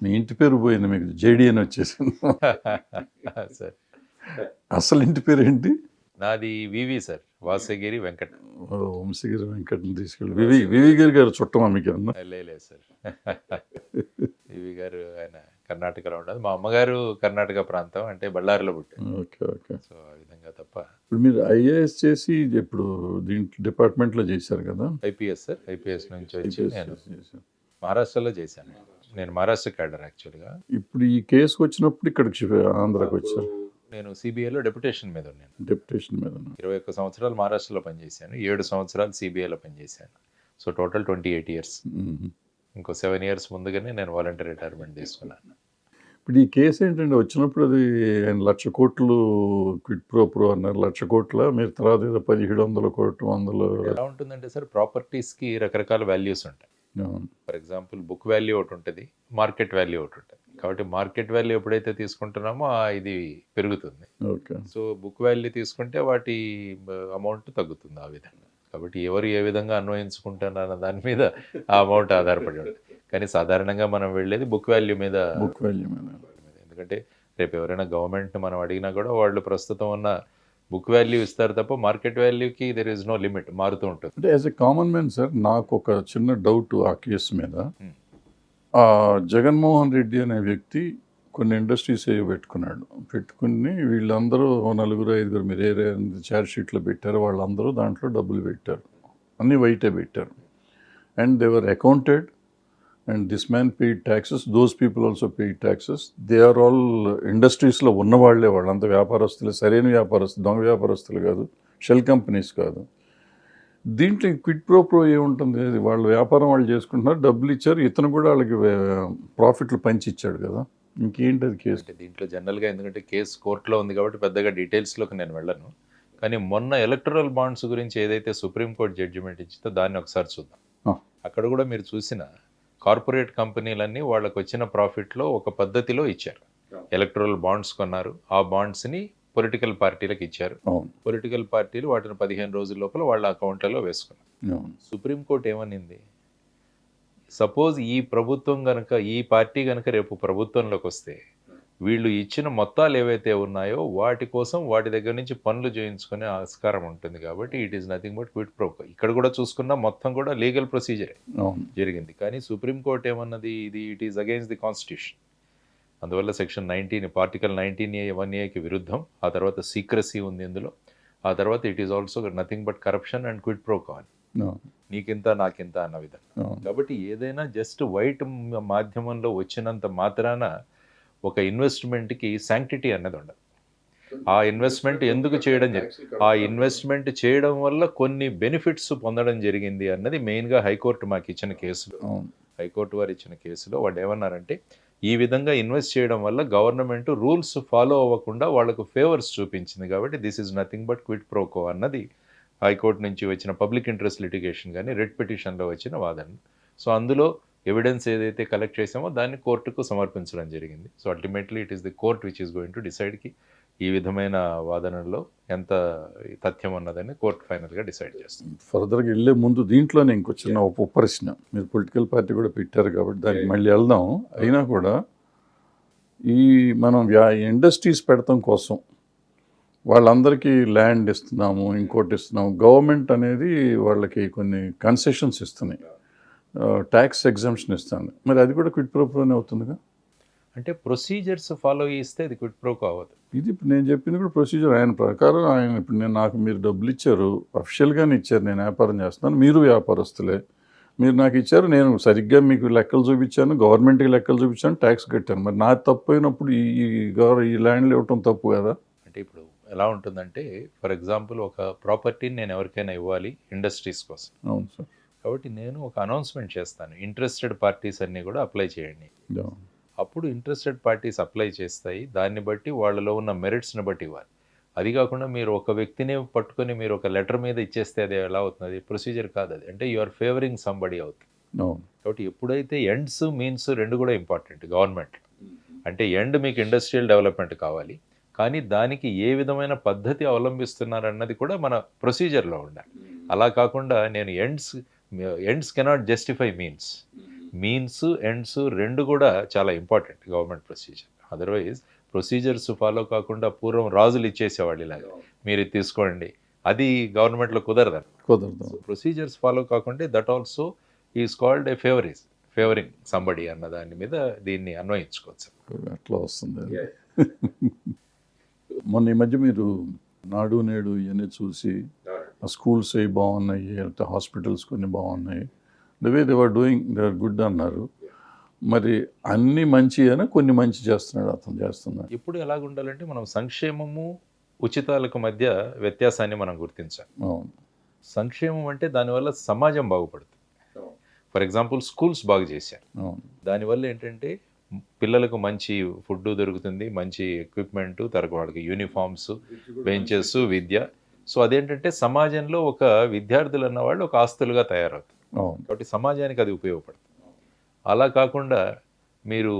మీ ఇంటి పేరు పోయింది, మీకు జేడి అని వచ్చేసింది. సార్ అసలు ఇంటి పేరు ఏంటి? నాది వివి సార్, వాసగిరి వెంకట్. వంశగిరి వెంకటని తీసుకెళ్ళి వివి గారు చుట్టమా మీకు అన్న? లేదు సార్. వివి గారు ఆయన కర్ణాటకలో ఉండదు. మా అమ్మగారు కర్ణాటక ప్రాంతం, అంటే బళ్ళారిలో పుట్టారు. Okay okay. సో ఆ విధంగా తప్ప. ఇప్పుడు మీరు ఐఏఎస్ చేసి ఇప్పుడు దీంట్లో డిపార్ట్మెంట్లో చేశారు కదా? ఐపీఎస్ సార్, ఐపీఎస్ నుంచి వచ్చి IPS నేను చేశారు. మహారాష్ట్రలో చేశాను. నేను మహారాష్ట్ర క్యాడర్ యాక్చువల్గా. ఇప్పుడు ఈ కేసుకు వచ్చినప్పుడు ఇక్కడికి ఆంధ్రాకి వచ్చారు. నేను సిబిఐలో డెప్యుటేషన్ మీద ఉన్నాను. డెప్యుటేషన్ మీద 21 సంవత్సరాలు మహారాష్ట్రలో పనిచేశాను, 7 సంవత్సరాలు సిబిఐలో పనిచేశాను. So total 28 years. ఇంకో 7 years ముందుగానే నేను వాలంటీర్ రిటైర్మెంట్ తీసుకున్నాను. ఇప్పుడు ఈ కేసు ఏంటంటే వచ్చినప్పుడు అది 1,00,000 కోట్లు క్విట్ ప్రో అన్నారు. 1,00,000 కోట్ల మీరు తర్వాత ఏదో 1,700 కోట్లు 100. ఎలా ఉంటుందంటే సార్, ప్రాపర్టీస్కి రకరకాల వాల్యూస్ ఉంటాయి. ఫర్ ఎగ్జాంపుల్ బుక్ వాల్యూ ఒకటి ఉంటుంది, మార్కెట్ వాల్యూ ఒకటి ఉంటుంది. కాబట్టి మార్కెట్ వాల్యూ ఎప్పుడైతే తీసుకుంటున్నామో ఇది పెరుగుతుంది. ఓకే. సో బుక్ వాల్యూ తీసుకుంటే వాటి అమౌంట్ తగ్గుతుంది ఆ విధంగా. కాబట్టి ఎవరు ఏ విధంగా అన్వయించుకుంటున్నారన్న దాని మీద ఆ అమౌంట్ ఆధారపడి ఉంటుంది. కానీ సాధారణంగా మనం వెళ్ళేది బుక్ వాల్యూ మీద. బుక్ వాల్యూ మీద. ఎందుకంటే రేపు ఎవరైనా గవర్నమెంట్ని మనం అడిగినా కూడా వాళ్ళు ప్రస్తుతం ఉన్న బుక్ వాల్యూ ఇస్తారు తప్ప మార్కెట్ వాల్యూకి దెర్ ఇస్ నో లిమిట్, మారుతూ ఉంటుంది. అంటే as a common man sir, నాకు ఒక చిన్న డౌట్ ఆ కేసు మీద. జగన్మోహన్ రెడ్డి అనే వ్యక్తి కొన్ని ఇండస్ట్రీస్ పెట్టుకుని వీళ్ళందరూ 4-5 మీరు ఏ ఛార్జ్ షీట్లో పెట్టారు, వాళ్ళందరూ దాంట్లో డబ్బులు పెట్టారు, అన్నీ వైటే పెట్టారు. And they were accounted and this man paid taxes, those people also paid taxes. They are all ఇండస్ట్రీస్లో ఉన్నవాళ్లే, వాళ్ళంతా వ్యాపారస్తులే, సరైన వ్యాపారస్తులు, దొంగ వ్యాపారస్తులు కాదు, షెల్ కంపెనీస్ కాదు. దీంట్లో క్విట్ ప్రో ఏముంటుంది? వాళ్ళ వ్యాపారం వాళ్ళు చేసుకుంటున్నారు, డబ్బులు ఇచ్చారు, ఇతను కూడా వాళ్ళకి ప్రాఫిట్లు పంచి ఇచ్చాడు కదా, ఇంకేంటి అది కేసు? అంటే దీంట్లో జనరల్గా ఎందుకంటే కేసు కోర్టులో ఉంది కాబట్టి పెద్దగా డీటెయిల్స్లోకి నేను వెళ్ళను. కానీ మొన్న ఎలక్టరల్ బాండ్స్ గురించి ఏదైతే సుప్రీంకోర్టు జడ్జిమెంట్ ఇచ్చిందో దాన్ని ఒకసారి చూద్దాం. అక్కడ కూడా మీరు చూసిన కార్పొరేట్ కంపెనీలన్నీ వాళ్ళకు వచ్చిన ప్రాఫిట్లో ఒక పద్ధతిలో ఇచ్చారు. ఎలక్టరల్ బాండ్స్ కొన్నారు, ఆ బాండ్స్ని పొలిటికల్ పార్టీలకు ఇచ్చారు. పొలిటికల్ పార్టీలు వాటిని 15 రోజుల లోపల వాళ్ళ అకౌంట్లలో వేసుకున్నారు. సుప్రీంకోర్టు ఏమనింది? సపోజ్ ఈ ప్రభుత్వం కనుక, ఈ పార్టీ కనుక రేపు ప్రభుత్వంలోకి వస్తే వీళ్ళు ఇచ్చిన మొత్తాలు ఏవైతే ఉన్నాయో వాటి కోసం వాటి దగ్గర నుంచి పనులు చేయించుకునే ఆస్కారం ఉంటుంది. కాబట్టి it is nothing but quit pro. ఇక్కడ కూడా చూసుకున్నా మొత్తం కూడా లీగల్ ప్రొసీజరే జరిగింది. కానీ సుప్రీంకోర్టు ఏమన్నది, ఇది it is against the constitution. అందువల్ల సెక్షన్ 19 ఆర్టికల్ 19A(1)కి విరుద్ధం. ఆ తర్వాత సీక్రసీ ఉంది ఇందులో. ఆ తర్వాత it is also nothing but corruption and quit pro కావాలి, నీకింత నాకింత అన్న విధంగా. కాబట్టి ఏదైనా జస్ట్ వైట్ మాధ్యమంలో వచ్చినంత మాత్రాన ఒక ఇన్వెస్ట్మెంట్కి శాంక్టిటీ అన్నది ఉండదు. ఆ ఇన్వెస్ట్మెంట్ ఎందుకు చేయడం జరిగింది, ఆ ఇన్వెస్ట్మెంట్ చేయడం వల్ల కొన్ని బెనిఫిట్స్ పొందడం జరిగింది అన్నది మెయిన్గా హైకోర్టు మాకు ఇచ్చిన కేసులో, హైకోర్టు వారు ఇచ్చిన కేసులో వాళ్ళు ఏమన్నారంటే, ఈ విధంగా ఇన్వెస్ట్ చేయడం వల్ల గవర్నమెంట్ రూల్స్ ఫాలో అవ్వకుండా వాళ్ళకు ఫేవర్స్ చూపించింది. కాబట్టి this is nothing but quid pro quo అన్నది హైకోర్టు నుంచి వచ్చిన పబ్లిక్ ఇంట్రెస్ట్ లిటిగేషన్ కానీ రెడ్ పిటిషన్లో వచ్చిన వాదన. సో అందులో ఎవిడెన్స్ ఏదైతే కలెక్ట్ చేసామో దాన్ని కోర్టుకు సమర్పించడం జరిగింది. So ultimately it is the court which is going to డిసైడ్కి ఈ విధమైన వాదనలో ఎంత తథ్యం ఉన్నదని కోర్టు ఫైనల్గా డిసైడ్ చేస్తుంది. ఫర్దర్గా వెళ్ళే ముందు దీంట్లోనే ఇంకో చిన్న ఉప ప్రశ్న. మీరు పొలిటికల్ పార్టీ కూడా పెట్టారు కాబట్టి దానికి మళ్ళీ వెళ్దాం. అయినా కూడా ఈ మనం ఇండస్ట్రీస్ పెడతాం కోసం వాళ్ళందరికీ ల్యాండ్ ఇస్తున్నాము, ఇంకోటి ఇస్తున్నాము. గవర్నమెంట్ అనేది వాళ్ళకి కొన్ని కన్సెషన్స్ ఇస్తున్నాయి, ట్యాక్స్ ఎగ్జంప్షన్ ఇస్తుంది. మరి అది కూడా క్విట్ ప్రోనే అవుతుందిగా? అంటే ప్రొసీజర్స్ ఫాలో చేస్తే అది క్విట్ ప్రో కావద్దు. ఇది ఇప్పుడు నేను చెప్పింది కూడా ప్రొసీజర్. ఆయన ప్రకారం ఆయన ఇప్పుడు నాకు మీరు డబ్బులు ఇచ్చారు, అఫిషియల్గానే ఇచ్చారు, నేను వ్యాపారం చేస్తున్నాను, మీరు వ్యాపారస్తులే, మీరు నాకు ఇచ్చారు, నేను సరిగ్గా మీకు లెక్కలు చూపించాను, గవర్నమెంట్కి లెక్కలు చూపించాను, ట్యాక్స్ కట్టాను. మరి నాకు తప్పు అయినప్పుడు ఈ ల్యాండ్లు ఇవ్వటం తప్పు కదా? అంటే ఇప్పుడు ఎలా ఉంటుందంటే, ఫర్ ఎగ్జాంపుల్ ఒక ప్రాపర్టీని నేను ఎవరికైనా ఇవ్వాలి ఇండస్ట్రీస్ కోసం. అవును సార్. కాబట్టి నేను ఒక అనౌన్స్మెంట్ చేస్తాను, ఇంట్రెస్టెడ్ పార్టీస్ అన్నీ కూడా అప్లై చేయండి. అప్పుడు ఇంట్రెస్టెడ్ పార్టీస్ అప్లై చేస్తాయి, దాన్ని బట్టి వాళ్ళలో ఉన్న మెరిట్స్ని బట్టి ఇవ్వాలి. అది కాకుండా మీరు ఒక వ్యక్తిని పట్టుకొని మీరు ఒక లెటర్ మీద ఇచ్చేస్తే అది ఎలా అవుతుంది? ప్రొసీజర్ కాదు అది. అంటే యు ఆర్ ఫేవరింగ్ సంబడి అవుతుంది. కాబట్టి ఎప్పుడైతే ఎండ్స్ మీన్స్ రెండు కూడా ఇంపార్టెంట్ గవర్నమెంట్. అంటే ఎండ్ మీకు ఇండస్ట్రియల్ డెవలప్మెంట్ కావాలి, కానీ దానికి ఏ విధమైన పద్ధతి అవలంబిస్తున్నారన్నది కూడా మన ప్రొసీజర్లో ఉండాలి. అలా కాకుండా నేను ends cannot justify means. Means ends రెండు కూడా చాలా important government procedure. Otherwise procedures follow కాకుండా పూర్వం రాజులు ఇచ్చేసేవాళ్ళు ఇలాగా మీరు ఇది తీసుకోండి, అది గవర్నమెంట్లో కుదరదు. ప్రొసీజర్స్ ఫాలో కాకుండా that also is called a favouring somebody అన్న దాని మీద దీన్ని అన్వయించుకోవచ్చు. అట్లా వస్తుంది. మొన్న ఈ మధ్య మీరు నాడు నేడు ఇవన్నీ చూసి ఆ స్కూల్స్ అవి బాగున్నాయి, హాస్పిటల్స్ కొన్ని బాగున్నాయి, the way they are doing they are good అన్నారు. మరి అన్ని మంచి అయినా కొన్ని మంచి చేస్తున్నాడు అతను చేస్తున్నాడు. ఇప్పుడు ఎలాగ ఉండాలంటే మనం సంక్షేమము ఉచితాలకు మధ్య వ్యత్యాసాన్ని మనం గుర్తించాలి. అవును. సంక్షేమం అంటే దానివల్ల సమాజం బాగుపడుతుంది. ఫర్ ఎగ్జాంపుల్ స్కూల్స్ బాగు చేశారు, దానివల్ల ఏంటంటే పిల్లలకు మంచి ఫుడ్ దొరుకుతుంది, మంచి ఎక్విప్మెంటు, తర్వాత వాళ్ళకి యూనిఫామ్స్, బెంచెస్, విద్య. సో అదేంటంటే సమాజంలో ఒక విద్యార్థులు అన్నవాళ్ళు ఒక ఆస్తులుగా తయారవుతారు. కాబట్టి సమాజానికి అది ఉపయోగపడుతుంది. అలా కాకుండా మీరు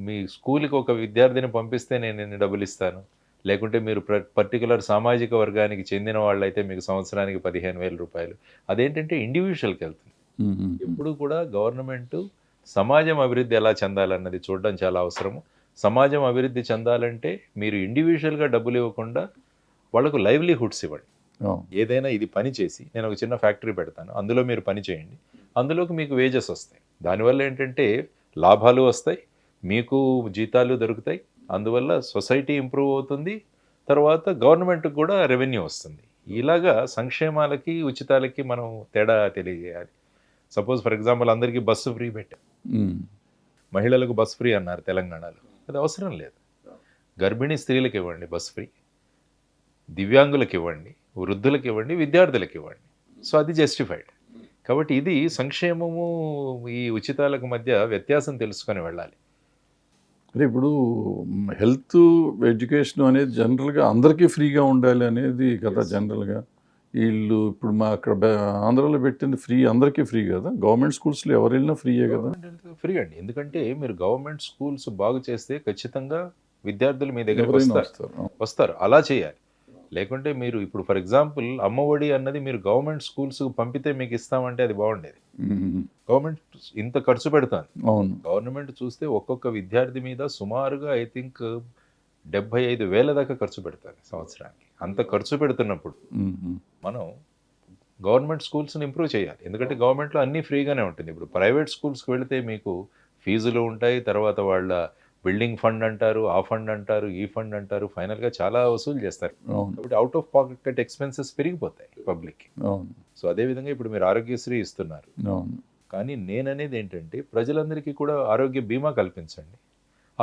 మీ స్కూల్కి ఒక విద్యార్థిని పంపిస్తే నేను ఎన్ని డబ్బులు ఇస్తాను, లేకుంటే మీరు పర్టికులర్ సామాజిక వర్గానికి చెందిన వాళ్ళైతే మీకు సంవత్సరానికి 15,000 రూపాయలు, అదేంటంటే ఇండివిజువల్కి వెళ్తుంది. ఎప్పుడు కూడా గవర్నమెంట్ సమాజం అభివృద్ధి ఎలా చెందాలన్నది చూడడం చాలా అవసరము. సమాజం అభివృద్ధి చెందాలంటే మీరు ఇండివిజువల్గా డబ్బులు ఇవ్వకుండా వాళ్ళకు లైవ్లీహుడ్స్ ఇవ్వండి. ఏదైనా ఇది పని చేసి నేను ఒక చిన్న ఫ్యాక్టరీ పెడతాను, అందులో మీరు పని చేయండి, అందులోకి మీకు వేజెస్ వస్తాయి, దానివల్ల ఏంటంటే లాభాలు వస్తాయి, మీకు జీతాలు దొరుకుతాయి, అందువల్ల సొసైటీ ఇంప్రూవ్ అవుతుంది, తర్వాత గవర్నమెంట్కి కూడా రెవెన్యూ వస్తుంది. ఇలాగా సంక్షేమాలకి ఉచితాలకి మనం తేడా తెలియజేయాలి. సపోజ్ ఫర్ ఎగ్జాంపుల్ అందరికీ బస్సు ఫ్రీ పెట్టాం, మహిళలకు బస్ ఫ్రీ అన్నారు తెలంగాణలో, అది అవసరం లేదు. గర్భిణీ స్త్రీలకు ఇవ్వండి బస్ ఫ్రీ, దివ్యాంగులకు ఇవ్వండి, వృద్ధులకు ఇవ్వండి, విద్యార్థులకు ఇవ్వండి. సో అది జస్టిఫైడ్. కాబట్టి ఇది సంక్షేమము ఈ ఉచితాలకు మధ్య వ్యత్యాసం తెలుసుకొని వెళ్ళాలి. అంటే ఇప్పుడు హెల్త్ ఎడ్యుకేషన్ అనేది జనరల్గా అందరికీ ఫ్రీగా ఉండాలి అనేది కదా జనరల్గా. వీళ్ళు ఇప్పుడు మా అక్కడ ఆంధ్రాలో పెట్టింది ఫ్రీ, అందరికీ ఫ్రీ కదా. గవర్నమెంట్ స్కూల్స్లో ఎవరు వెళ్ళినా ఫ్రీయే కదా. ఫ్రీ అండి, ఎందుకంటే మీరు గవర్నమెంట్ స్కూల్స్ బాగు చేస్తే ఖచ్చితంగా విద్యార్థులు మీ దగ్గర వస్తారు. అలా చేయాలి. లేకుంటే మీరు ఇప్పుడు ఫర్ ఎగ్జాంపుల్ అమ్మఒడి అన్నది మీరు గవర్నమెంట్ స్కూల్స్ పంపితే మీకు ఇస్తామంటే అది బాగుండేది. గవర్నమెంట్ ఇంత ఖర్చు పెడుతుంది. గవర్నమెంట్ చూస్తే ఒక్కొక్క విద్యార్థి మీద సుమారుగా ఐ థింక్ 75,000 దాకా ఖర్చు పెడతారు సంవత్సరానికి. అంత ఖర్చు పెడుతున్నప్పుడు మనం గవర్నమెంట్ స్కూల్స్ని ఇంప్రూవ్ చేయాలి. ఎందుకంటే గవర్నమెంట్లో అన్నీ ఫ్రీగానే ఉంటుంది. ఇప్పుడు ప్రైవేట్ స్కూల్స్కి వెళితే మీకు ఫీజులు ఉంటాయి, తర్వాత వాళ్ళ బిల్డింగ్ ఫండ్ అంటారు, ఆ ఫండ్ అంటారు, ఈ ఫండ్ అంటారు, ఫైనల్గా చాలా వసూలు చేస్తారు. కాబట్టి అవుట్ ఆఫ్ పాకెట్ ఎక్స్పెన్సెస్ పెరిగిపోతాయి పబ్లిక్కి. సో అదేవిధంగా ఇప్పుడు మీరు ఆరోగ్యశ్రీ ఇస్తున్నారు, కానీ నేననేది ఏంటంటే ప్రజలందరికీ కూడా ఆరోగ్య బీమా కల్పించండి.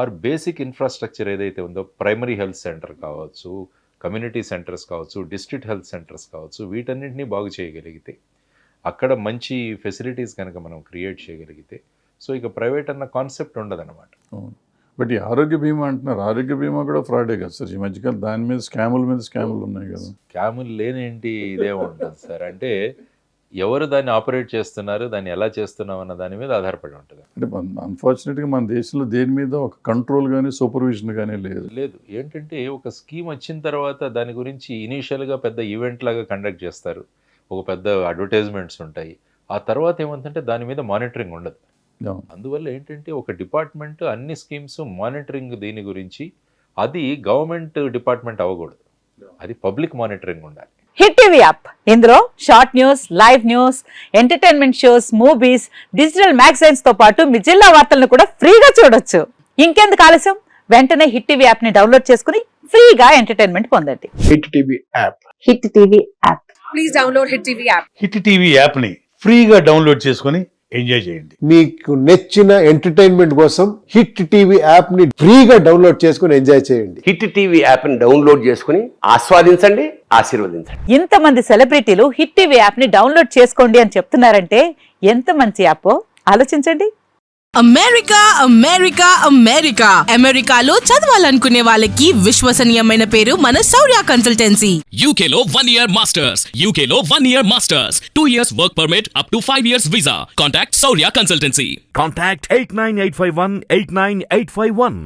ఆర్ బేసిక్ ఇన్ఫ్రాస్ట్రక్చర్ ఏదైతే ఉందో, ప్రైమరీ హెల్త్ సెంటర్ కావచ్చు, కమ్యూనిటీ సెంటర్స్ కావచ్చు, డిస్ట్రిక్ట్ హెల్త్ సెంటర్స్ కావచ్చు, వీటన్నింటినీ బాగు చేయగలిగితే, అక్కడ మంచి ఫెసిలిటీస్ కనుక మనం క్రియేట్ చేయగలిగితే, సో ఇక ప్రైవేట్ అన్న కాన్సెప్ట్ ఉండదన్నమాట. బట్ ఈ ఆరోగ్య బీమా అంటున్నారు, ఆరోగ్య బీమా కూడా ఫ్రాడే కదా సార్ ఈ మధ్యకాలం. దాని మీద స్కాములు ఉన్నాయి కదా. స్కాములు లేనేంటి, ఇదే ఉంటుంది సార్. అంటే ఎవరు దాన్ని ఆపరేట్ చేస్తున్నారు, దాన్ని ఎలా చేస్తున్నాం అన్న దాని మీద ఆధారపడి ఉంటుంది. అంటే అన్ఫార్చునేట్గా మన దేశంలో దేని మీద ఒక కంట్రోల్ కానీ సూపర్విజన్ కానీ లేదు. ఏంటంటే ఒక స్కీమ్ వచ్చిన తర్వాత దాని గురించి ఇనీషియల్గా పెద్ద ఈవెంట్ లాగా కండక్ట్ చేస్తారు, ఒక పెద్ద అడ్వర్టైజ్మెంట్స్ ఉంటాయి. ఆ తర్వాత ఏమంటే దాని మీద మానిటరింగ్ ఉండదు. అందువల్ల ఏంటంటే ఒక డిపార్ట్మెంట్ అన్ని స్కీమ్స్ మానిటరింగ్ దీని గురించి, అది గవర్నమెంట్ డిపార్ట్మెంట్ అవ్వకూడదు, అది పబ్లిక్ మానిటరింగ్ ఉండాలి. హిట్ టీవీ యాప్, ఇందులో short news, live news, entertainment shows, movies, digital magazines తో పాటు మీ జిల్లా వార్తలను కూడా ఫ్రీగా చూడొచ్చు. ఇంకెందుకు ఆలస్యం, వెంటనే హిట్ టీవీ యాప్ ని డౌన్లోడ్ చేసుకుని ఫ్రీగా ఎంటర్టైన్మెంట్ పొందండి. Hit TV app. Hit TV app. Please download hit TV app. Hit TV app ని ఫ్రీగా డౌన్లోడ్ చేసుకుని ఎంజాయ్ చేయండి. మీకు నచ్చిన ఎంటర్టైన్మెంట్ కోసం హిట్ టీవీ యాప్ ని ఫ్రీగా డౌన్లోడ్ చేసుకుని ఎంజాయ్ చేయండి. హిట్ టీవీ యాప్ ని డౌన్లోడ్ చేసుకుని ఆస్వాదించండి, ఆశీర్వదించండి. ఇంతమంది సెలబ్రిటీలు హిట్ టీవీ యాప్ ని డౌన్లోడ్ చేసుకోండి అని చెప్తున్నారంటే ఎంత మంచి యాప్ ఆలోచించండి. అమెరికా అమెరికా అమెరికా అమెరికాలో చదవాలనుకునే వాళ్ళకి విశ్వసనీయమైన పేరు మన శౌర్య కన్సల్టెన్సీ. UK లో 1 year masters, UK లో 1 year masters, 2 years work permit up to 5 years visa. Contact Saurya Consultancy. Contact 89851 89851.